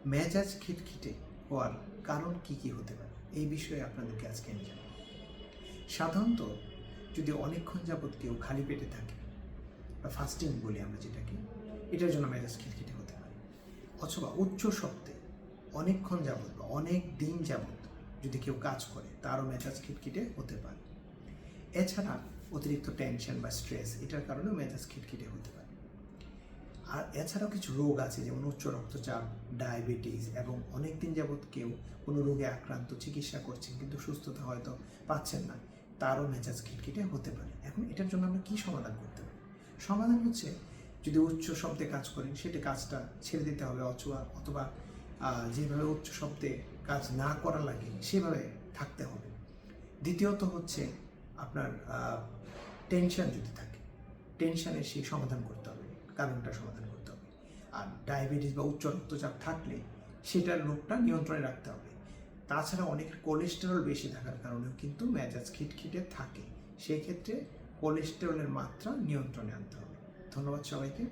মেজাজ খিটখিটে হওয়ার কারণ কি কি হতে পারে এই বিষয়ে আপনাদেরকে আজকে আমি জানাবো। সাধারণত যদি অনেকক্ষণ যাবৎ কেউ খালি পেটে থাকে বা ফাস্টিং বলি আমরা যেটাকে, এটার জন্য মেজাজ খিটখিটে হতে পারে। অথবা উচ্চ শব্দে অনেকক্ষণ যাবৎ বা অনেক দিন যাবৎ যদি কেউ কাজ করে, তারও মেজাজ খিটখিটে হতে পারে। এছাড়া অতিরিক্ত টেনশন বা স্ট্রেস, এটার কারণেও মেজাজ খিটখিটে হতে পারে। আর এছাড়াও কিছু রোগ আছে, যেমন উচ্চ রক্তচাপ, ডায়াবেটিস, এবং অনেক দিন যাবৎ কেউ কোনো রোগে আক্রান্ত, চিকিৎসা করছেন কিন্তু সুস্থতা হয়তো পাচ্ছেন না, তারও মেজাজ খিটখিটে হতে পারে। এখন এটার জন্য আমরা কী সমাধান করতে পারি? সমাধান হচ্ছে, যদি উচ্চ শব্দে কাজ করেন সেটা কাজটা ছেড়ে দিতে হবে, অথবা যেভাবে উচ্চ শব্দে কাজ না করা লাগে সেভাবে থাকতে হবে। দ্বিতীয়ত হচ্ছে, আপনার টেনশন যদি থাকে, টেনশনের সেই সমাধান করতে হবে, কারণটা সমাধান করতে হবে। আর ডায়াবেটিস বা উচ্চ রক্তচাপ থাকলে সেটার রোগটা নিয়ন্ত্রণে রাখতে হবে। তাছাড়া অনেকের কোলেস্টেরল বেশি থাকার কারণেও কিন্তু মেজাজ খিটখিটে থাকে। সেই ক্ষেত্রে কোলেস্টেরলের মাত্রা নিয়ন্ত্রণে আনতে হবে। ধন্যবাদ সবাইকে।